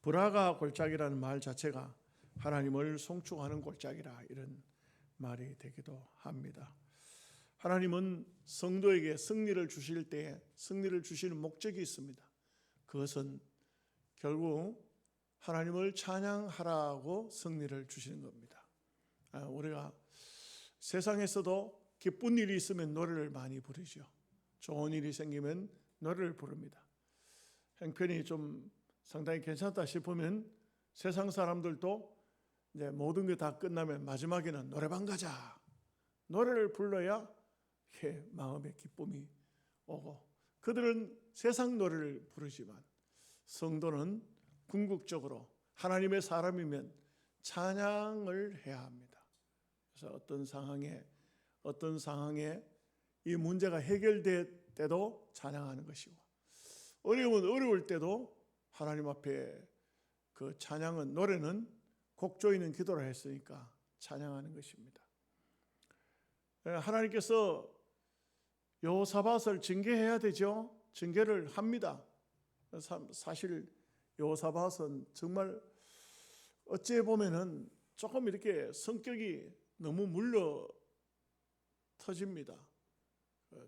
브라가 골짜기라는 말 자체가 하나님을 송축하는 골짜기라 이런 말이 되기도 합니다. 하나님은 성도에게 승리를 주실 때 승리를 주시는 목적이 있습니다. 그것은 결국 하나님을 찬양하라고 승리를 주시는 겁니다. 우리가 세상에서도 기쁜 일이 있으면 노래를 많이 부르죠. 좋은 일이 생기면 노래를 부릅니다. 형편이 좀 상당히 괜찮다 싶으면 세상 사람들도 이제 모든 게 다 끝나면 마지막에는 노래방 가자. 노래를 불러야 마음의 기쁨이 오고, 그들은 세상 노래를 부르지만 성도는 궁극적으로 하나님의 사람이면 찬양을 해야 합니다. 그래서 어떤 상황에 이 문제가 해결될 때도 찬양하는 것이고, 어려우면 어려울 때도 하나님 앞에 그 찬양은, 노래는 곡 조이는 기도를 했으니까 찬양하는 것입니다. 하나님께서 여호사밧을 징계해야 되죠. 징계를 합니다. 사실 여호사밧은 정말 어찌 보면은 조금 이렇게 성격이 너무 물러 터집니다.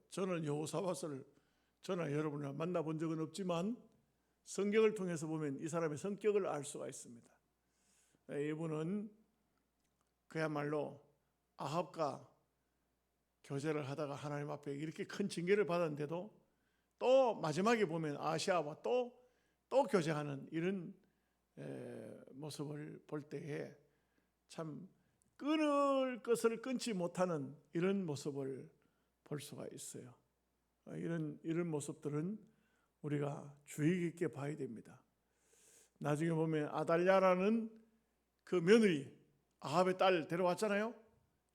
저는 여호사밧을 저나 여러분을 만나본 적은 없지만 성경을 통해서 보면 이 사람의 성격을 알 수가 있습니다. 이분은 그야말로 아합과 교제를 하다가 하나님 앞에 이렇게 큰 징계를 받았는데도 또 마지막에 보면 아시아와 또 교제하는 이런 모습을 볼 때에 참 끊을 것을 끊지 못하는 이런 모습을 볼 수가 있어요. 이런 모습들은 우리가 주의 깊게 봐야 됩니다. 나중에 보면 아달랴라는 그 며느리, 아합의 딸 데려왔잖아요.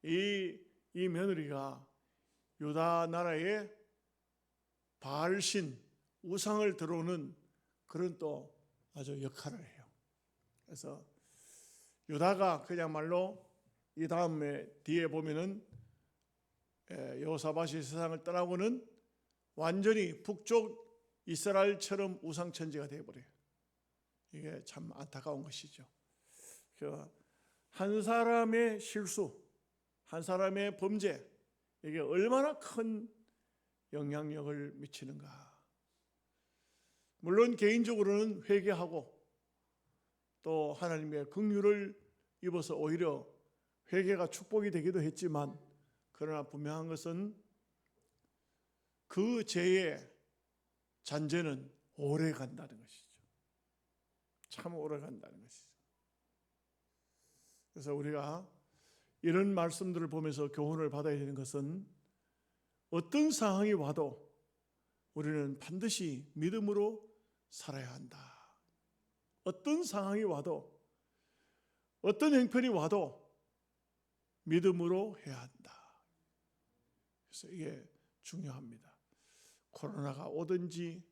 이 며느리가 유다 나라의 바알신 우상을 들어오는 그런 또 아주 역할을 해요. 그래서 유다가 그야말로 이 다음에 뒤에 보면은 여호사밧이 세상을 떠나고는 완전히 북쪽 이스라엘처럼 우상천지가 되어버려요. 이게 참 안타까운 것이죠. 한 사람의 실수, 한 사람의 범죄, 이게 얼마나 큰 영향력을 미치는가. 물론 개인적으로는 회개하고 또 하나님의 긍휼을 입어서 오히려 회개가 축복이 되기도 했지만, 그러나 분명한 것은 그 죄의 잔재는 오래 간다는 것이죠. 참 오래 간다는 것이죠. 그래서 우리가 이런 말씀들을 보면서 교훈을 받아야 되는 것은, 어떤 상황이 와도 우리는 반드시 믿음으로 살아야 한다. 어떤 상황이 와도, 어떤 형편이 와도 믿음으로 해야 한다. 그래서 이게 중요합니다. 코로나가 오든지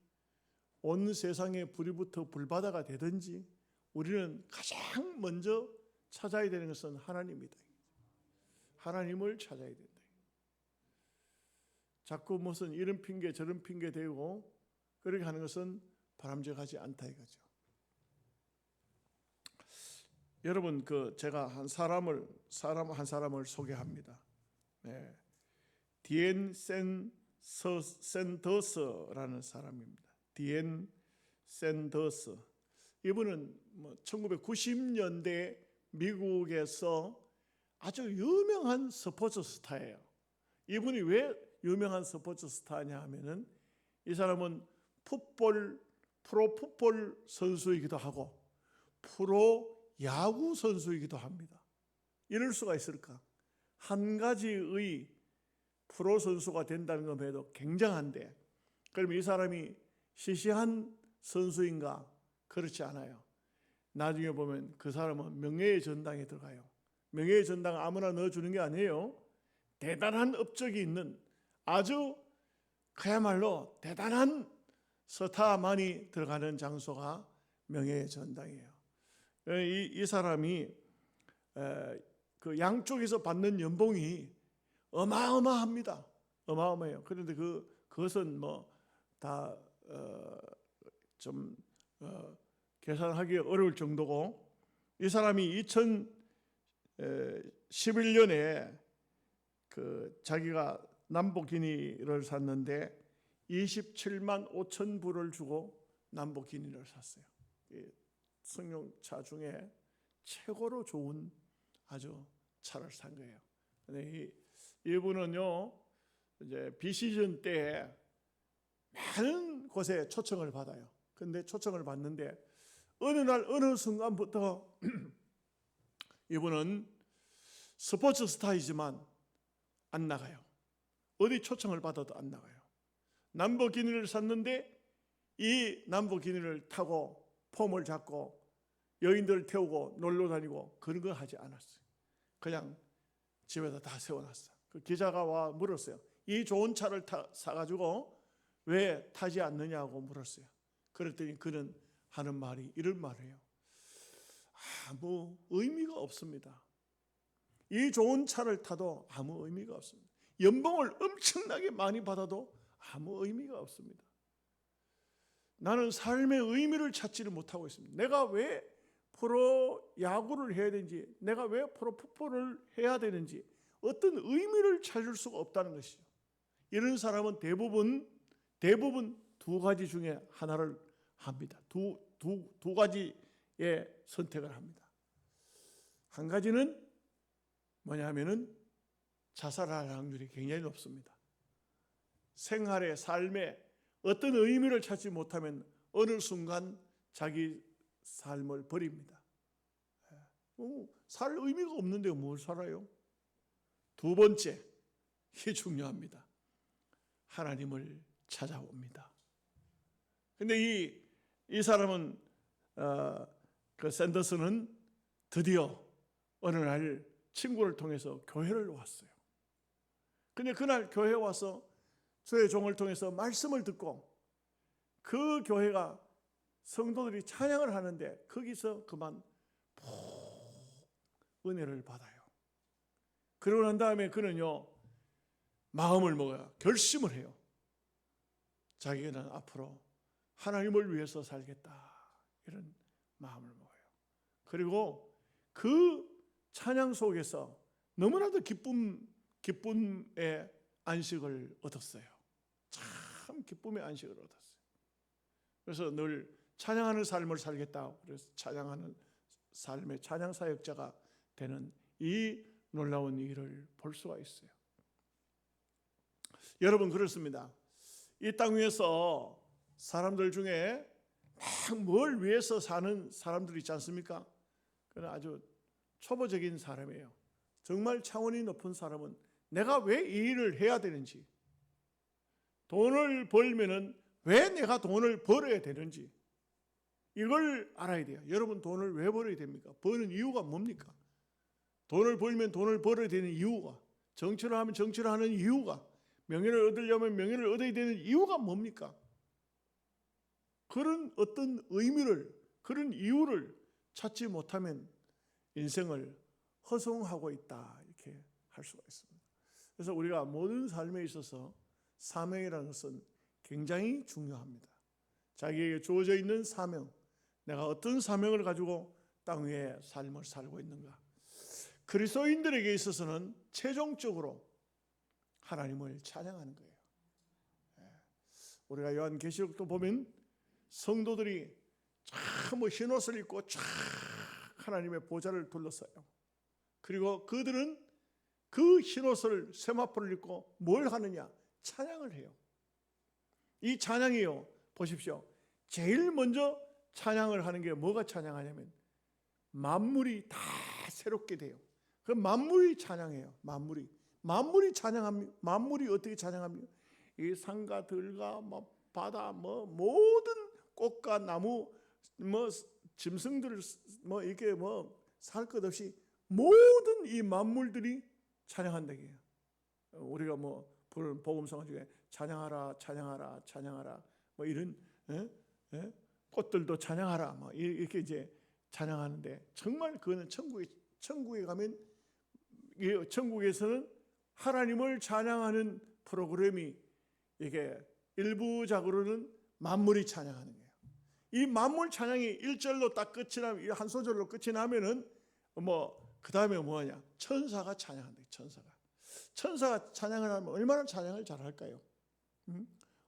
온 세상에 불이 붙어 불바다가 되든지 우리는 가장 먼저 찾아야 되는 것은 하나님이다. 하나님을 찾아야 된다. 자꾸 무슨 이런 핑계 저런 핑계 대고 그렇게 하는 것은 바람직하지 않다 이거죠. 여러분, 제가 한 사람을 소개합니다. 디엔 샌더스라는 사람입니다. 디엔 샌더스. 이분은 1990년대 미국에서 아주 유명한 스포츠 스타예요. 이분이 왜 유명한 스포츠 스타냐 하면은, 이 사람은 프로 풋볼 선수이기도 하고 프로 야구 선수이기도 합니다. 이럴 수가 있을까? 한 가지의 프로 선수가 된다는 것에도 굉장한데, 그럼 이 사람이 시시한 선수인가? 그렇지 않아요. 나중에 보면 그 사람은 명예의 전당에 들어가요. 명예의 전당 아무나 넣어주는 게 아니에요. 대단한 업적이 있는 아주 그야말로 대단한 스타만이 들어가는 장소가 명예의 전당이에요. 이 사람이 그 양쪽에서 받는 연봉이 어마어마합니다. 어마어마해요. 그런데 그것은 뭐 다 좀 계산하기 어려울 정도고, 이 사람이 2011년에 자기가 람보르기니를 샀는데 27만 5천 불을 주고 람보르기니를 샀어요. 승용차 중에 최고로 좋은 아주 차를 산 거예요. 근데 이분은요, 이제 비시즌 때 많은 곳에 초청을 받아요. 근데 초청을 받는데 어느 날 어느 순간부터 이분은 스포츠 스타이지만 안 나가요. 어디 초청을 받아도 안 나가요. 람보르기니를 샀는데 이 람보르기니를 타고 폼을 잡고 여인들을 태우고 놀러 다니고 그런 거 하지 않았어요. 그냥 집에다 다 세워놨어요. 그 기자가 와 물었어요. 이 좋은 차를 사가지고 왜 타지 않느냐고 물었어요. 그랬더니 그는 하는 말이 이런 말이에요. 아무 의미가 없습니다. 이 좋은 차를 타도 아무 의미가 없습니다. 연봉을 엄청나게 많이 받아도 아무 의미가 없습니다. 나는 삶의 의미를 찾지를 못하고 있습니다. 내가 왜 프로 야구를 해야 되는지, 내가 왜 프로 풋볼을 해야 되는지 어떤 의미를 찾을 수가 없다는 것이죠. 이런 사람은 대부분 두 가지 중에 하나를 합니다. 두 가지의 선택을 합니다. 한 가지는 뭐냐면은 자살할 확률이 굉장히 높습니다. 생활의 삶에 어떤 의미를 찾지 못하면 어느 순간 자기 삶을 버립니다. 살 의미가 없는데 뭘 살아요? 두 번째, 이게 중요합니다. 하나님을 찾아옵니다. 근데 이 사람은 그 샌더슨은 드디어 어느 날 친구를 통해서 교회를 왔어요. 근데 그날 교회에 와서 주의 종을 통해서 말씀을 듣고 그 교회가 성도들이 찬양을 하는데 거기서 그만 은혜를 받아요. 그러고 난 다음에 그는요, 마음을 먹어요. 결심을 해요. 자기는 앞으로 하나님을 위해서 살겠다, 이런 마음을 먹어요. 그리고 그 찬양 속에서 너무나도 기쁨의 안식을 얻었어요. 참 기쁨의 안식을 얻었어요. 그래서 늘 찬양하는 삶을 살겠다, 그래서 찬양하는 삶의 찬양 사역자가 되는 이 놀라운 일을 볼 수가 있어요. 여러분, 그렇습니다. 이 땅 위에서 사람들 중에 막 뭘 위해서 사는 사람들이 있지 않습니까? 그건 아주 초보적인 사람이에요. 정말 차원이 높은 사람은 내가 왜 이 일을 해야 되는지, 돈을 벌면은 왜 내가 돈을 벌어야 되는지 이걸 알아야 돼요. 여러분, 돈을 왜 벌어야 됩니까? 버는 이유가 뭡니까? 돈을 벌면 돈을 벌어야 되는 이유가, 정치를 하면 정치를 하는 이유가, 명예를 얻으려면 명예를 얻어야 되는 이유가 뭡니까? 그런 어떤 의미를, 그런 이유를 찾지 못하면 인생을 허송하고 있다, 이렇게 할 수가 있습니다. 그래서 우리가 모든 삶에 있어서 사명이라는 것은 굉장히 중요합니다. 자기에게 주어져 있는 사명, 내가 어떤 사명을 가지고 땅 위에 삶을 살고 있는가. 그리스도인들에게 있어서는 최종적으로 하나님을 찬양하는 거예요. 우리가 요한계시록도 보면 성도들이 참 흰옷을 입고 쫙 하나님의 보좌를 둘러싸요. 그리고 그들은 그 흰옷을 세마포를 입고 뭘 하느냐? 찬양을 해요. 이 찬양이요, 보십시오. 제일 먼저 찬양을 하는 게 뭐가 찬양하냐면 만물이 다 새롭게 돼요. 그 만물이 찬양해요. 만물이 찬양합니다. 만물이 어떻게 찬양합니까? 이 산과 들과 바다 모든 꽃과 나무 짐승들 이렇게 살 것 없이 모든 이 만물들이 찬양한다고요. 우리가 부르는 복음성 중에 찬양하라, 찬양하라, 찬양하라 이런 꽃들도 찬양하라 이렇게 이제 찬양하는데, 정말 그거는 천국에 가면 천국에서는 하나님을 찬양하는 프로그램이 이게 일부적으로는 만물이 찬양하는 거예요. 이 만물 찬양이 1절로 딱 끝이 나면, 한 소절로 끝이 나면은 그 다음에 뭐냐? 천사가 찬양한다. 천사가 찬양을 하면 얼마나 찬양을 잘할까요?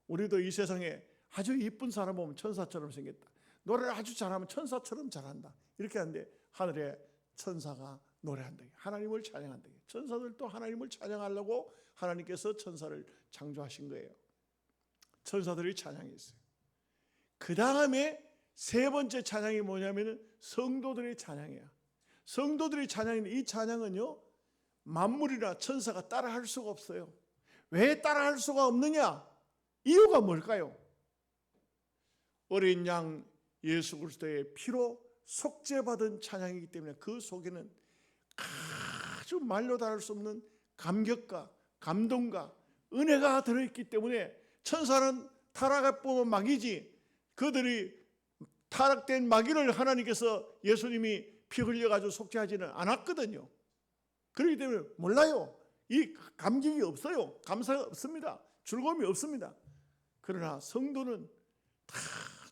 우리도 이 세상에 아주 이쁜 사람 보면 천사처럼 생겼다. 노래를 아주 잘하면 천사처럼 잘한다. 이렇게 하는데 하늘에 천사가 노래한다. 하나님을 찬양한다. 천사들도 하나님을 찬양하려고 하나님께서 천사를 창조하신 거예요. 천사들이 찬양했어요. 그 다음에 세 번째 찬양이 뭐냐면은 성도들의 찬양이야. 성도들의 찬양인데 이 찬양은요, 만물이나 천사가 따라할 수가 없어요. 왜 따라할 수가 없느냐? 이유가 뭘까요? 어린 양 예수 그리스도의 피로 속죄받은 찬양이기 때문에 그 속에는 아주 말로 다할 수 없는 감격과 감동과 은혜가 들어있기 때문에, 천사는 타락해 보면 마귀지, 그들이 타락된 마귀를 하나님께서 예수님이 피 흘려가지고 속죄하지는 않았거든요. 그렇기 때문에 몰라요. 이 감격이 없어요. 감사가 없습니다. 즐거움이 없습니다. 그러나 성도는 다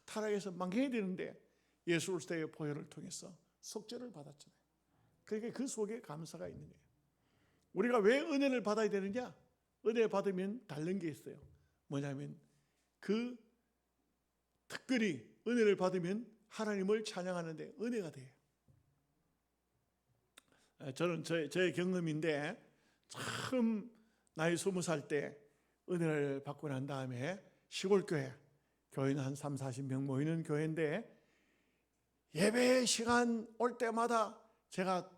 타락해서 망해야 되는데 예수 그리스도의 보혈을 통해서 속죄를 받았잖아요. 그러니까 그 속에 감사가 있는 거예요. 우리가 왜 은혜를 받아야 되느냐? 은혜 받으면 다른 게 있어요. 뭐냐면 그 특별히 은혜를 받으면 하나님을 찬양하는데 은혜가 돼요. 저는 저의 경험인데, 처음 나이 20살 때 은혜를 받고 난 다음에 시골 교회는 한 30-40명 모이는 교회인데, 예배 시간 올 때마다 제가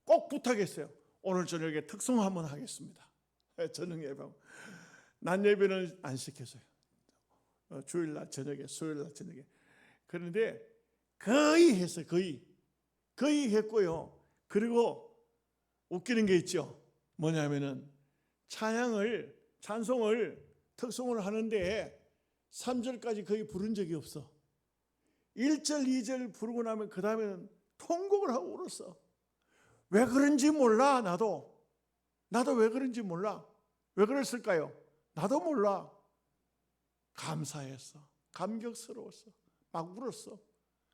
꼭 부탁했어요. 오늘 저녁에 특송 한번 하겠습니다. 저녁 예배. 낮 예배는 안 시켰어요. 주일날 저녁에, 수요일날 저녁에. 그런데 거의 했어요. 거의 했고요. 그리고 웃기는 게 있죠. 뭐냐면은 찬송을 특송을 하는데 3절까지 거의 부른 적이 없어. 1절, 2절 부르고 나면 그 다음에는 통곡을 하고 울었어. 왜 그런지 몰라. 나도 왜 그런지 몰라. 왜 그랬을까요? 나도 몰라. 감사했어. 감격스러웠어. 막 울었어.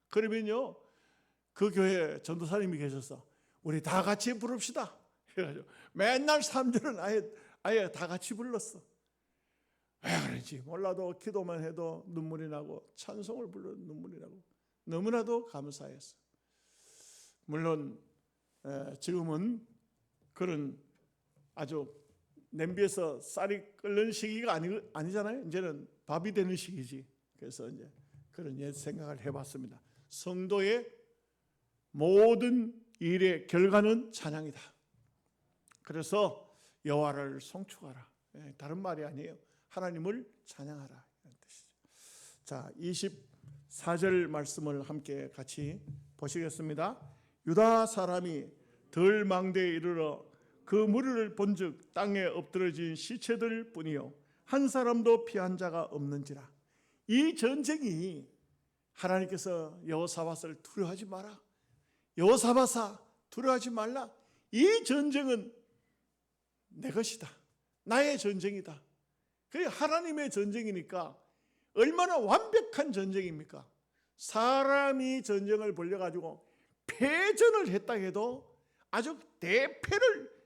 그러면요, 그 교회 전도사님이 계셔서 우리 다 같이 부릅시다. 그래가지고 맨날 3절은 아예 다 같이 불렀어. 왜 그런지 몰라도 기도만 해도 눈물이 나고, 찬송을 불러도 눈물이 나고, 너무나도 감사했어. 물론 지금은 그런 아주 냄비에서 쌀이 끓는 시기가 아니잖아요. 이제는 밥이 되는 시기지. 그래서 이제 그런 옛 생각을 해봤습니다. 성도의 모든 일의 결과는 찬양이다. 그래서 여호와를 송축하라. 다른 말이 아니에요. 하나님을 찬양하라, 이런 뜻이죠. 자, 24절 말씀을 함께 같이 보시겠습니다. 유다 사람이 덜 망대에 이르러 그 무리를 본즉 땅에 엎드러진 시체들 뿐이요 한 사람도 피한 자가 없는지라. 이 전쟁이 하나님께서 여호사밧을 두려워하지 마라, 여호사밧아 두려워하지 말라, 이 전쟁은 내 것이다, 나의 전쟁이다. 그게 하나님의 전쟁이니까 얼마나 완벽한 전쟁입니까? 사람이 전쟁을 벌여가지고 패전을 했다 해도, 아주 대패를,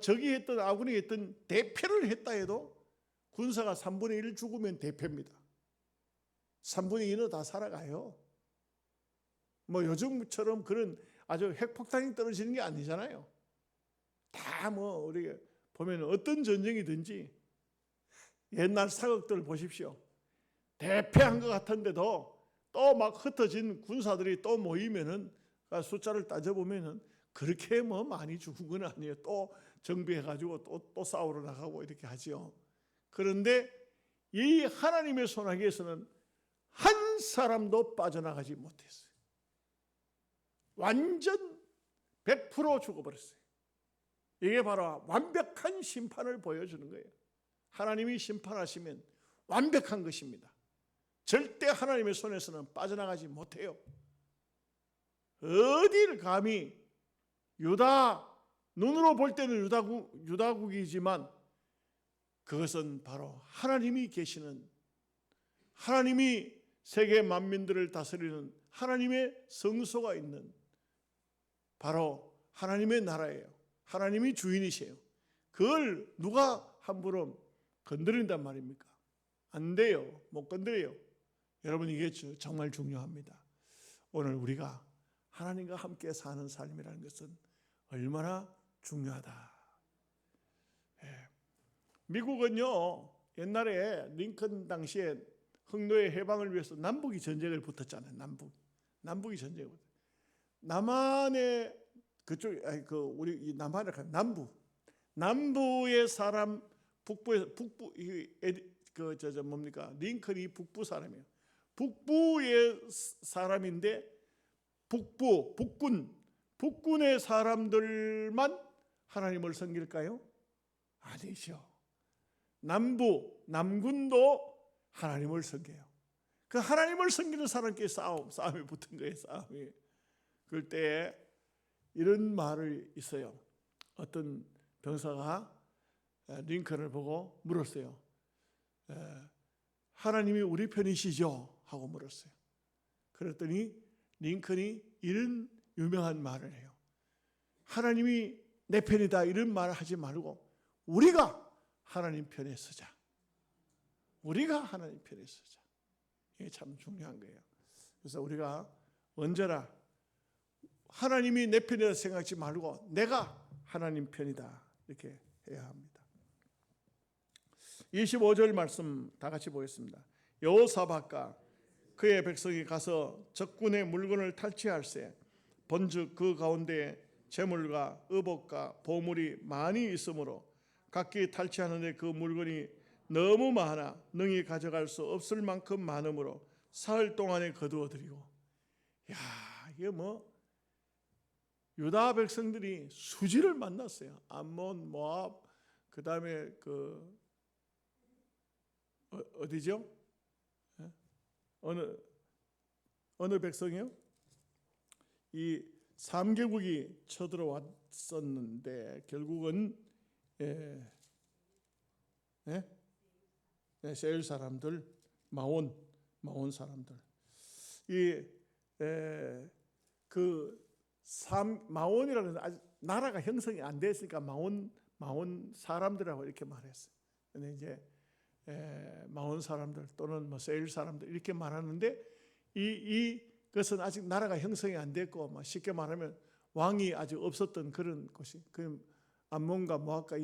적이 했든 아군이 했든 대패를 했다 해도 군사가 3분의 1 죽으면 대패입니다. 3분의 2는 다 살아가요. 요즘처럼 그런 아주 핵폭탄이 떨어지는 게 아니잖아요. 다 우리가 보면 어떤 전쟁이든지 옛날 사극들 보십시오. 대패한 것 같은데도 또 막 흩어진 군사들이 또 모이면은 숫자를 따져보면은 그렇게 많이 죽은 건 아니에요. 또 정비해가지고 또 싸우러 나가고 이렇게 하죠. 그런데 이 하나님의 소나기에서는 한 사람도 빠져나가지 못했어요. 완전 100% 죽어버렸어요. 이게 바로 완벽한 심판을 보여주는 거예요. 하나님이 심판하시면 완벽한 것입니다. 절대 하나님의 손에서는 빠져나가지 못해요. 어디를 감히, 눈으로 볼 때는 유다국이지만 그것은 바로 하나님이 계시는, 하나님이 세계 만민들을 다스리는 하나님의 성소가 있는 바로 하나님의 나라예요. 하나님이 주인이세요. 그걸 누가 함부로 건드린단 말입니까? 안 돼요. 못 건드려요. 여러분, 이게 정말 중요합니다. 오늘 우리가 하나님과 함께 사는 삶이라는 것은 얼마나 중요하다. 미국은요, 옛날에 링컨 당시에 흥노의 해방을 위해서 남북이 전쟁을 붙었잖아요. 남북이 전쟁을 붙었어요. 남한의 그쪽, 우리 남한을 남부의 사람, 뭡니까? 링컨이 북부 사람이에요. 북부의 사람인데 북군의 사람들만 하나님을 섬길까요? 아니죠. 남군도 하나님을 섬겨요. 그 하나님을 섬기는 사람끼리 싸움이 붙은 거예요. 싸움이. 그럴 때 이런 말이 있어요. 어떤 병사가 링컨을 보고 물었어요. 하나님이 우리 편이시죠? 하고 물었어요. 그랬더니 링컨이 이런 유명한 말을 해요. 하나님이 내 편이다 이런 말을 하지 말고 우리가 하나님 편에 서자. 우리가 하나님 편에 서자. 이게 참 중요한 거예요. 그래서 우리가 언제나 하나님이 내 편이라 생각하지 말고 내가 하나님 편이다 이렇게 해야 합니다. 25절 말씀 다 같이 보겠습니다. 여호사밧과 그의 백성이 가서 적군의 물건을 탈취할세 본즉 그 가운데 재물과 의복과 보물이 많이 있으므로 각기 탈취하는데 그 물건이 너무 많아 능히 가져갈 수 없을 만큼 많으므로 사흘 동안에 거두어들이고. 야, 이게 유다 백성들이 수지를 만났어요. 암몬, 모압, 그 다음에 어디죠? 어느 백성이요? 이 3개국이 쳐들어왔었는데 결국은 세일 사람들, 마온 사람들. 마온이라는 아직 나라가 형성이 안 됐으니까 마온 사람들이라고 이렇게 말했어요. 근데 이제 마온 사람들 또는 세일 사람들 이렇게 말하는데 이것은 아직 나라가 형성이 안 됐고 쉽게 말하면 왕이 아직 없었던 그런 곳이 그 암몬과 모압과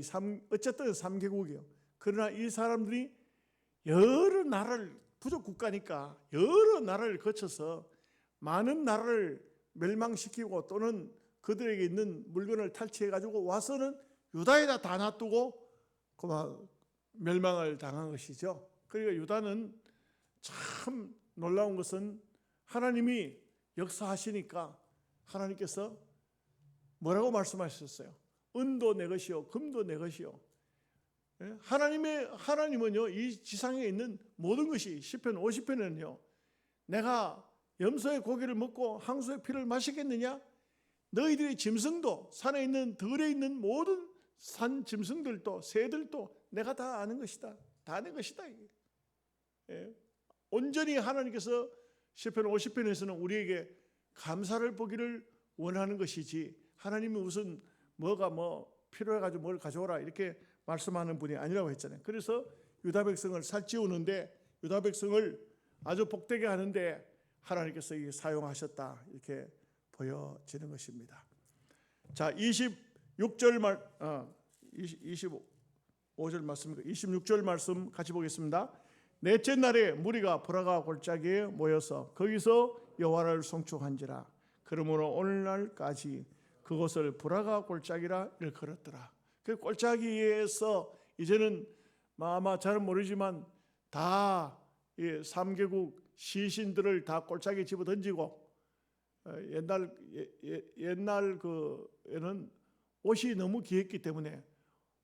어쨌든 3개국이요. 그러나 이 사람들이 여러 나라를 부족 국가니까 여러 나라를 거쳐서 많은 나라를 멸망시키고 또는 그들에게 있는 물건을 탈취해 가지고 와서는 유다에다 다 놔두고 그만 멸망을 당한 것이죠. 그러니까 유다는 참 놀라운 것은 하나님이 역사하시니까 하나님께서 뭐라고 말씀하셨어요? 은도 내 것이요 금도 내 것이요. 하나님은요 이 지상에 있는 모든 것이 시편 50편에는요 내가 염소의 고기를 먹고 항소의 피를 마시겠느냐? 너희들의 짐승도 산에 있는 들에 있는 모든 산 짐승들도 새들도 내가 다 아는 것이다. 다 내 것이다. 온전히 하나님께서 시편 50편에서는 우리에게 감사를 보기를 원하는 것이지 하나님이 무슨 뭐가 필요해가지고 뭘 가져오라 이렇게 말씀하는 분이 아니라고 했잖아요. 그래서 유다 백성을 살찌우는데 유다 백성을 아주 복되게 하는데 하나님께서 이게 사용하셨다 이렇게 보여지는 것입니다. 자, 25절 말씀, 26절 말씀 같이 보겠습니다. 넷째 날에 무리가 보라가 골짜기에 모여서 거기서 여호와를 송축한지라. 그러므로 오늘날까지 그곳을 보라가 골짜기라 일컬었더라. 그 골짜기에서 이제는 아마 잘은 모르지만 다 3개국 시신들을 다 골짜기에 집어 던지고 옛날 그에는 옷이 너무 귀했기 때문에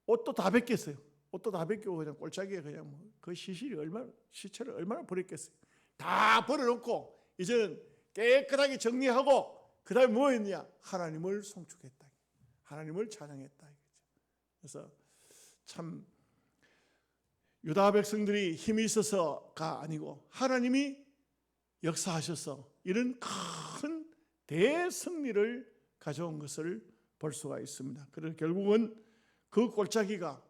옷도 다 벗겼어요. 옷도 다 벗기고 그냥 골짜기에 그냥 그 시체를 얼마나 버렸겠어요. 다 버려놓고 이제는 깨끗하게 정리하고 그다음에 뭐 했냐? 하나님을 송축했다. 하나님을 찬양했다. 그래서 참 유다 백성들이 힘이 있어서가 아니고 하나님이 역사하셔서 이런 큰 대승리를 가져온 것을 볼 수가 있습니다. 그래서 결국은 그 골짜기가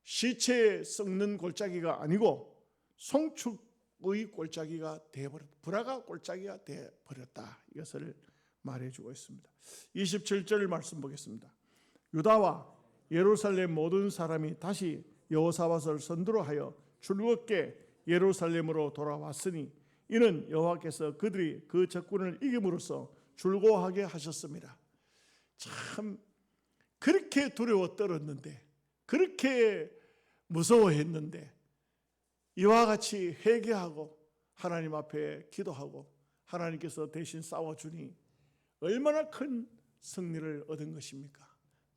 시체에 썩는 골짜기가 아니고 송축의 골짜기가 되어버렸다. 불화가 골짜기가 되어버렸다. 이것을 말해주고 있습니다. 27절 말씀 보겠습니다. 유다와 예루살렘 모든 사람이 다시 여호사밧을 선두로 하여 즐겁게 예루살렘으로 돌아왔으니 이는 여호와께서 그들이 그 적군을 이김으로써 즐거워하게 하셨습니다. 참 그렇게 두려워 떨었는데, 그렇게 무서워했는데 이와 같이 회개하고 하나님 앞에 기도하고 하나님께서 대신 싸워주니 얼마나 큰 승리를 얻은 것입니까?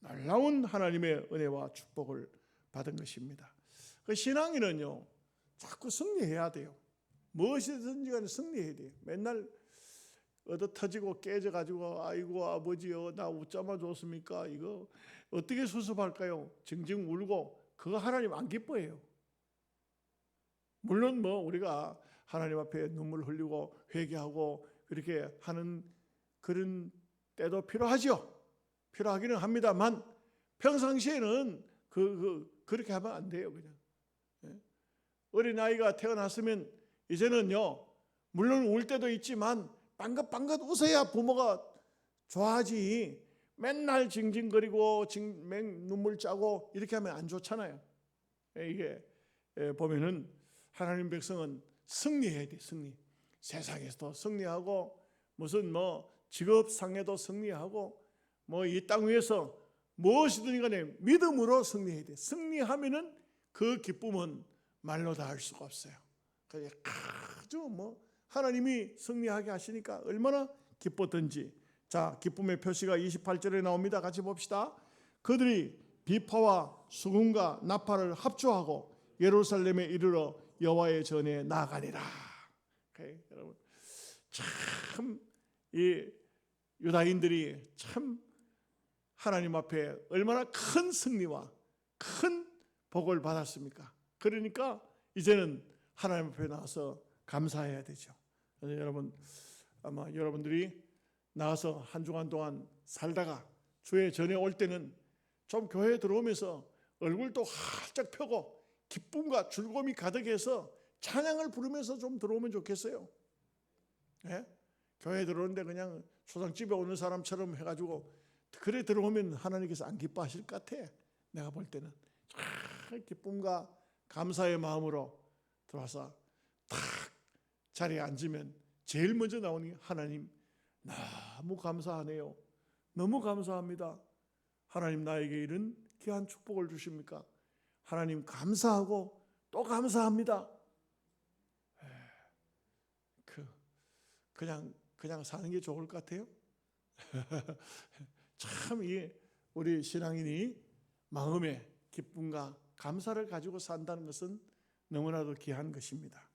놀라운 하나님의 은혜와 축복을 받은 것입니다. 그 신앙인은요, 자꾸 승리해야 돼요. 무엇이든지 간에 승리해야 돼요. 맨날 얻어터지고 깨져가지고 아이고 아버지요 나 웃자마 줬습니까? 이거 어떻게 수습할까요? 징징 울고 그거 하나님 안 기뻐해요. 물론 뭐 우리가 하나님 앞에 눈물 흘리고 회개하고 그렇게 하는 그런 때도 필요하죠. 필요하기는 합니다만 평상시에는 그렇게 하면 안 돼요. 그냥 어린아이가 태어났으면 이제는요, 물론 울 때도 있지만 빵긋빵긋 웃어야 부모가 좋아하지, 맨날 징징거리고 눈물 짜고 이렇게 하면 안 좋잖아요. 이게 보면은 하나님 백성은 승리해야 돼. 승리. 세상에서도 승리하고 무슨 뭐 직업상에도 승리하고 뭐 이 땅 위에서 무엇이든 간에 믿음으로 승리해야 돼. 승리하면은 그 기쁨은 말로 다 할 수가 없어요. 그래서 아주 뭐 하나님이 승리하게 하시니까 얼마나 기뻤던지. 자, 기쁨의 표시가 28절에 나옵니다. 같이 봅시다. 그들이 비파와 수금과 나팔을 합주하고 예루살렘에 이르러 여호와의 전에 나아가니라. 여러분, 참 이 유다인들이 참 하나님 앞에 얼마나 큰 승리와 큰 복을 받았습니까? 그러니까 이제는 하나님 앞에 나와서 감사해야 되죠. 그래서 여러분, 아마 여러분들이 나와서 한 주간 동안 살다가 주의 전에 올 때는 좀 교회에 들어오면서 얼굴도 활짝 펴고 기쁨과 즐거움이 가득해서 찬양을 부르면서 좀 들어오면 좋겠어요. 예? 교회에 들어오는데 그냥 초상집에 오는 사람처럼 해가지고 그래 들어오면 하나님께서 안 기뻐하실 것 같아. 내가 볼 때는 기쁨과 감사의 마음으로 들어와서 탁 자리에 앉으면 제일 먼저 나오는 게 하나님 너무 감사하네요. 너무 감사합니다. 하나님 나에게 이런 귀한 축복을 주십니까? 하나님 감사하고 또 감사합니다. 그냥 사는 게 좋을 것 같아요. 참 이 우리 신앙인이 마음의 기쁨과 감사를 가지고 산다는 것은 너무나도 귀한 것입니다.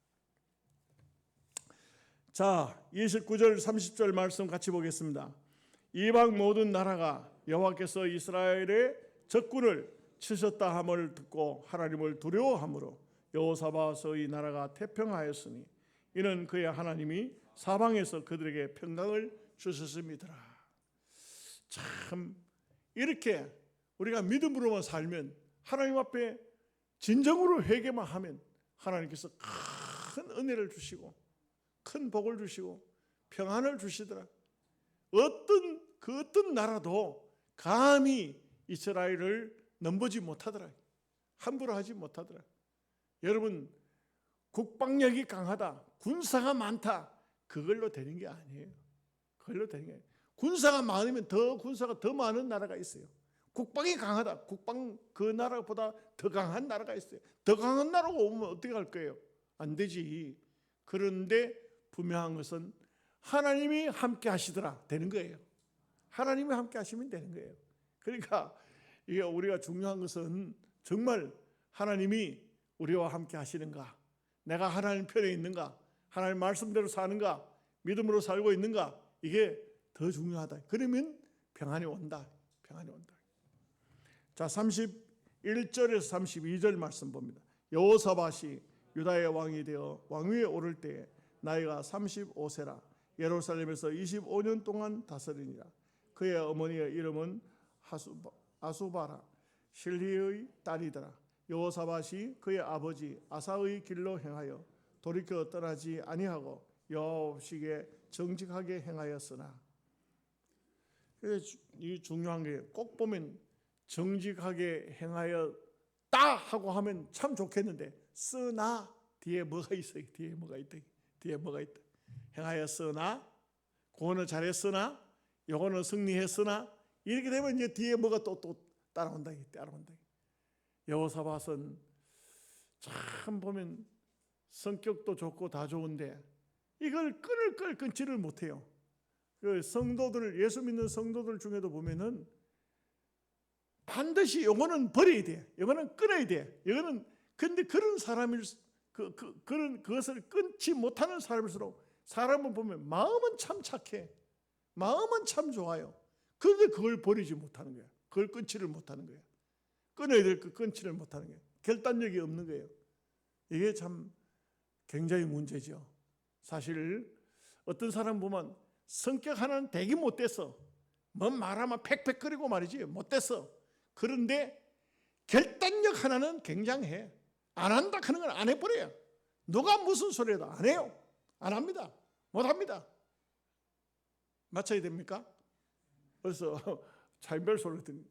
자, 29절 30절 말씀 같이 보겠습니다. 이방 모든 나라가 여호와께서 이스라엘의 적군을 치셨다 함을 듣고 하나님을 두려워함으로 여호사밧의 나라가 태평하였으니 이는 그의 하나님이 사방에서 그들에게 평강을 주셨음이더라. 참 이렇게 우리가 믿음으로만 살면, 하나님 앞에 진정으로 회개만 하면 하나님께서 큰 은혜를 주시고 큰 복을 주시고 평안을 주시더라. 어떤 나라도 감히 이스라엘을 넘보지 못하더라. 함부로 하지 못하더라. 여러분, 국방력이 강하다, 군사가 많다, 그걸로 되는 게 아니에요. 그걸로 되는 게 아니에요. 군사가 많으면 군사가 더 많은 나라가 있어요. 국방이 강하다, 국방 그 나라보다 더 강한 나라가 있어요. 더 강한 나라가 오면 어떻게 할 거예요? 안 되지. 그런데 분명한 것은 하나님이 함께 하시더라 되는 거예요. 하나님이 함께 하시면 되는 거예요. 그러니까 이게 우리가 중요한 것은 정말 하나님이 우리와 함께 하시는가, 내가 하나님 편에 있는가, 하나님 말씀대로 사는가, 믿음으로 살고 있는가, 이게 더 중요하다. 그러면 평안이 온다. 평안이 온다. 자, 31절에서 32절 말씀 봅니다. 여호사밧이 유다의 왕이 되어 왕위에 오를 때에 나이가 35세라. 예루살렘에서 25년 동안 다스리니라. 그의 어머니의 이름은 아수바라 실리의 딸이더라. 여호사밧이 그의 아버지 아사의 길로 행하여 돌이켜 떠나지 아니하고 여호와 앞에 정직하게 행하였으나. 이 중요한 게 꼭 보면 정직하게 행하였다 하고 하면 참 좋겠는데 쓰나 뒤에 뭐가 있어요? 뒤에 뭐가 있다. 뒤에 뭐가 있다. 행하였으나, 그거는 잘했으나, 요거는 승리했으나, 이렇게 되면 이제 뒤에 뭐가 또 따라온다. 따라온다. 여호사밧은 참 보면 성격도 좋고 다 좋은데 이걸 끊지를 못해요. 그 성도들, 예수 믿는 성도들 중에도 보면은 반드시 요거는 버려야 돼. 요거는 끊어야 돼. 요거는 근데 그런 사람일 그것을 끊지 못하는 사람일수록 사람을 보면 마음은 참 착해. 마음은 참 좋아요. 그런데 그걸 버리지 못하는 거야. 그걸 끊지를 못하는 거야. 끊어야 될 거 끊지를 못하는 거야. 결단력이 없는 거예요. 이게 참 굉장히 문제죠. 사실 어떤 사람 보면 성격 하나는 되게 못됐어. 뭐 말하면 팩팩거리고 말이지 못됐어. 그런데 결단력 하나는 굉장해. 안 한다 하는 건 안 해버려요. 누가 무슨 소리 해도 안 해요. 안 합니다. 못합니다. 맞춰야 됩니까? 그래서 차인별 소리 듣는,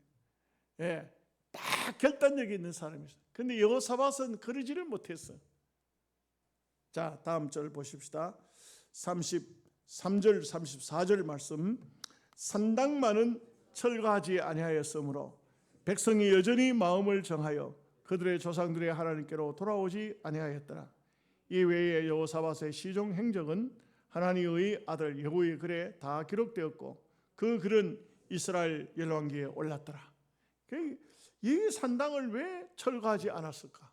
다 결단력이 있는 사람이 있어요. 근데 여호사밧은 그러지를 못했어. 자, 다음 절 보십시다. 33절 34절 말씀. 산당만은 철거하지 아니하였으므로 백성이 여전히 마음을 정하여 그들의 조상들의 하나님께로 돌아오지 아니하였더라. 이 외에 여호사밧의 시종 행적은 하나님의 아들 여호의 글에 다 기록되었고 그 글은 이스라엘 열왕기에 올랐더라. 이 산당을 왜 철거하지 않았을까?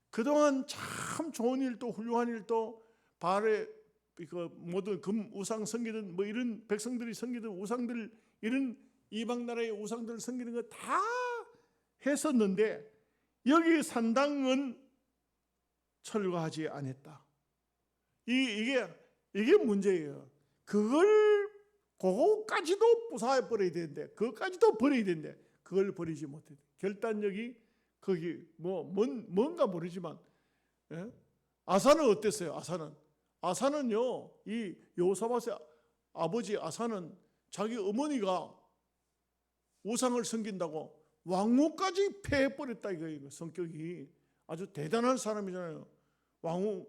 그동안 참 좋은 일도 훌륭한 일도 바알의 모든 금 우상 섬기던 뭐 이런 백성들이 섬기던 우상들, 이런 이방 나라의 우상들을 섬기는 거 다 했었는데 여기 산당은 철거하지 않았다. 이게 문제예요. 그거까지도 부사해 버려야 되는데, 그것까지도 버려야 되는데 그걸 버리지 못해. 결단력이 거기 뭔가 모르지만, 아사는 어땠어요? 아사는요, 이 여호사밧의 아버지 아사는 자기 어머니가 우상을 섬긴다고 왕후까지 패해버렸다 이거예요. 성격이 아주 대단한 사람이잖아요. 왕후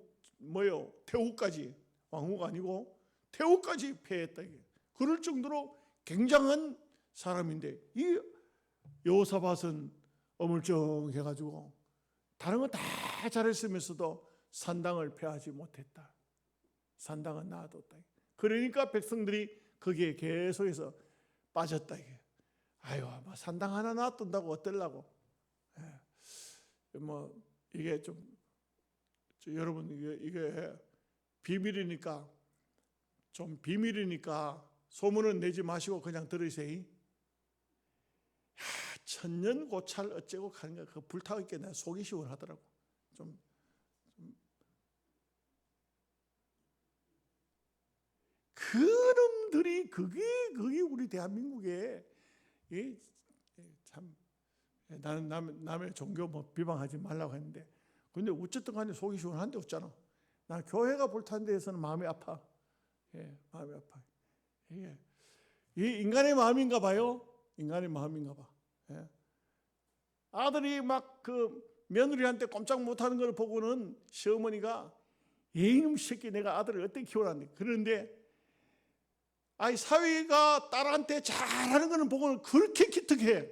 태후까지, 왕후가 아니고 태후까지 패했다 이게. 그럴 정도로 굉장한 사람인데 이 여호사밧은 어물쩡해가지고 다른 거 다 잘했으면서도 산당을 폐하지 못했다. 산당은 놔뒀다. 그러니까 백성들이 거기에 계속해서 빠졌다 이게. 아유, 산당 하나 놔둔다고 어떨라고? 이게 좀 여러분 이게 비밀이니까 소문은 내지 마시고 그냥 들으세요. 천년고찰 어째고 하는 거, 그 불타고 있게 내가 속이 시원하더라고. 그놈들이 그게 우리 대한민국에 참, 나는 남의 종교 비방하지 말라고 했는데, 근데 어쨌든 간에 속이 시원한데 없잖아. 나 교회가 불탄 데에서는 마음이 아파. 마음이 아파. 이게 인간의 마음인가 봐요. 인간의 마음인가 봐. 아들이 막 그 며느리한테 꼼짝 못하는 걸 보고는 시어머니가 이놈 새끼 내가 아들을 어떻게 키워놨니? 그런데 사위가 딸한테 잘하는 거는 보고는 그렇게 기특해.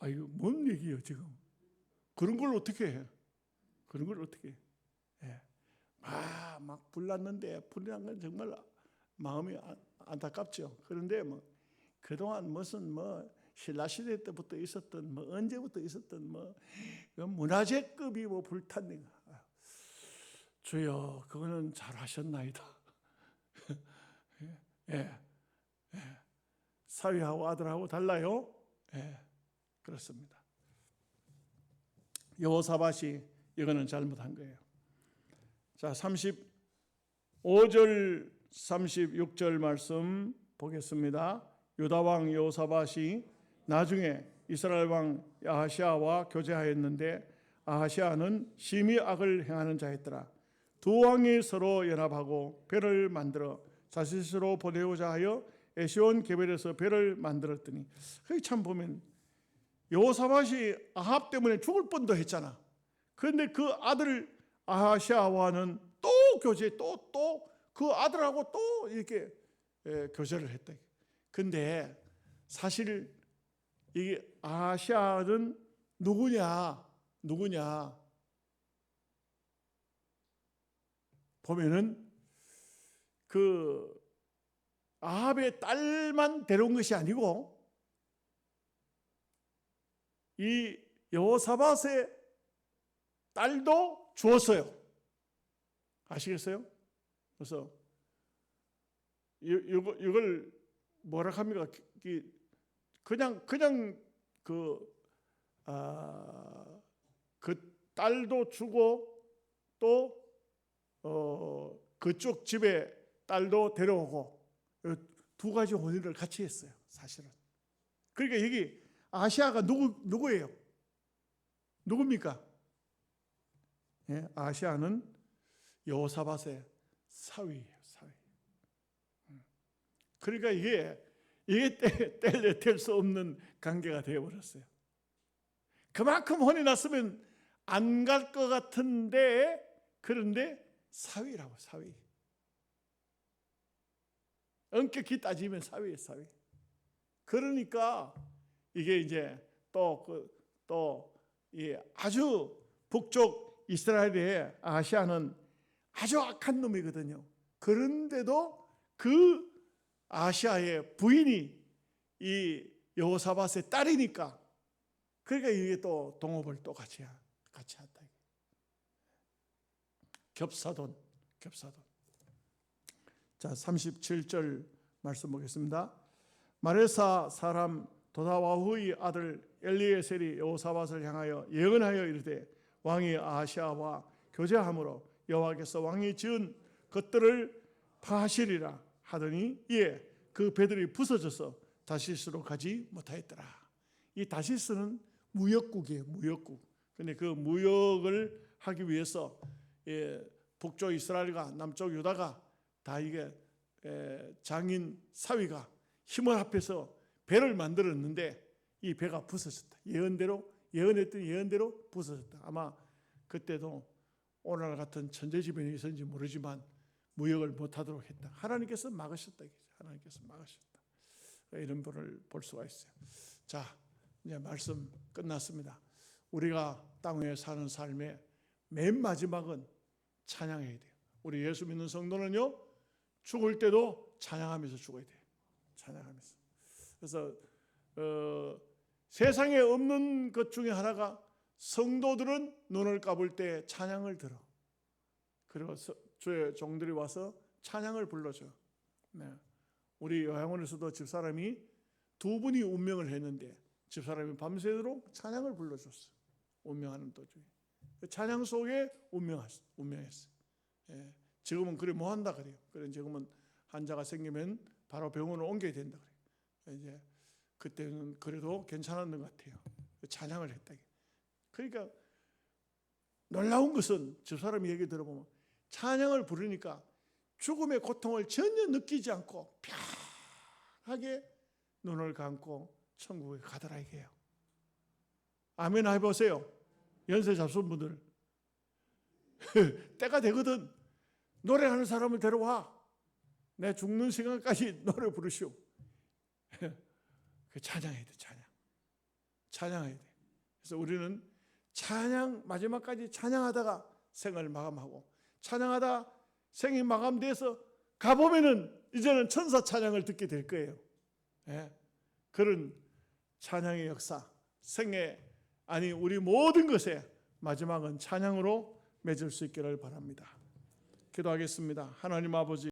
이거 뭔 얘기예요 지금? 그런 걸 어떻게 해? 그런 걸 어떻게 해? 막 불났는데 불난 건 정말 마음이 안타깝죠. 그런데 그동안 무슨 신라 시대 때부터 있었던 언제부터 있었던 문화재급이 불탔는가. 주여, 그거는 잘하셨나이다. 사위하고 아들하고 달라요. 그렇습니다. 여호사밧이 이거는 잘못한 거예요. 자, 35절 36절 말씀 보겠습니다. 유다 왕 여호사밧이 나중에 이스라엘 왕 아하시아와 교제하였는데 아하시아는 심히 악을 행하는 자였더라. 두 왕이 서로 연합하고 배를 만들어 다시스로 보내고자 하여 에시온 게벨에서 배를 만들었더니, 거기 참 보면 여호사밧이 아합 때문에 죽을 뻔도 했잖아. 그런데 그 아들 아하시아와는 또 교제, 또 그 아들하고 또 이렇게 교제를 했다. 근데 사실 이게 아하시아는 누구냐 보면은 그 아합의 딸만 데려온 것이 아니고 이 여호사밧의 딸도 주었어요. 아시겠어요? 그래서 이걸 뭐라 합니까? 그냥 그 딸도 주고 또 그쪽 집에 딸도 데려오고 두 가지 혼인을 같이 했어요. 사실은. 그러니까 여기 아시아가 누구예요? 누굽니까? 예, 아시아는 여호사밧의 사위예요. 사위. 그러니까 이게 뗄 수 없는 관계가 되어버렸어요. 그만큼 혼이 났으면 안 갈 것 같은데, 그런데 사위라고, 사위. 엄격히 따지면 사위예요, 사위. 그러니까 이게 이제 아주 북쪽 이스라엘의 아시아는 아주 악한 놈이거든요. 그런데도 그 아시아의 부인이 이 여호사밧의 딸이니까, 그러니까 이게 또 동업을 또 같이 한다. 겹사돈. 자, 37절 말씀 보겠습니다. 마레사 사람 도다와후의 아들 엘리에셀이 여호사밧을 향하여 예언하여 이르되 왕이 아하시아와 교제함으로 여호와께서 왕이 지은 것들을 파하시리라 하더니 이에 그 배들이 부서져서 다시스로 가지 못하였더라. 이 다시스는 무역국이에요. 무역국. 근데 그 무역을 하기 위해서 북쪽 이스라엘과 남쪽 유다가 다 이게 장인 사위가 힘을 합해서 배를 만들었는데 이 배가 부서졌다. 예언했던 예언대로 부서졌다. 아마 그때도 오늘 같은 천재지변이 있었는지 모르지만 무역을 못하도록 했다. 하나님께서 막으셨다. 하나님께서 막으셨다. 이런 분을 볼 수가 있어요. 자, 이제 말씀 끝났습니다. 우리가 땅 위에 사는 삶의 맨 마지막은 찬양해야 돼요. 우리 예수 믿는 성도는요, 죽을 때도 찬양하면서 죽어야 돼요. 찬양하면서. 그래서 세상에 없는 것 중에 하나가 성도들은 눈을 감을 때 찬양을 들어. 그리고 주의 종들이 와서 찬양을 불러줘. 네. 우리 요양원에서도 집사람이 두 분이 운명을 했는데 집사람이 밤새도록 찬양을 불러줬어. 운명하는 도중에. 찬양 속에 운명했어. 예. 지금은 그래 뭐 한다 그래요. 그래 지금은 환자가 생기면 바로 병원을 옮겨야 된다 그래요. 이제 그때는 그래도 괜찮았는 것 같아요. 찬양을 했다. 그러니까 놀라운 것은 집사람 얘기 들어보면 찬양을 부르니까 죽음의 고통을 전혀 느끼지 않고 편하게 눈을 감고 천국에 가더라 이게요. 아멘 해보세요. 연세 잡순 분들. 때가 되거든. 노래하는 사람을 데려와. 내 죽는 시간까지 노래 부르시오. 찬양해야 돼. 찬양해야 돼. 그래서 우리는 마지막까지 찬양하다가 생을 마감하고, 찬양하다 생이 마감돼서 가보면은 이제는 천사 찬양을 듣게 될 거예요. 예. 그런 찬양의 역사, 우리 모든 것에 마지막은 찬양으로 맺을 수 있기를 바랍니다. 기도하겠습니다. 하나님 아버지,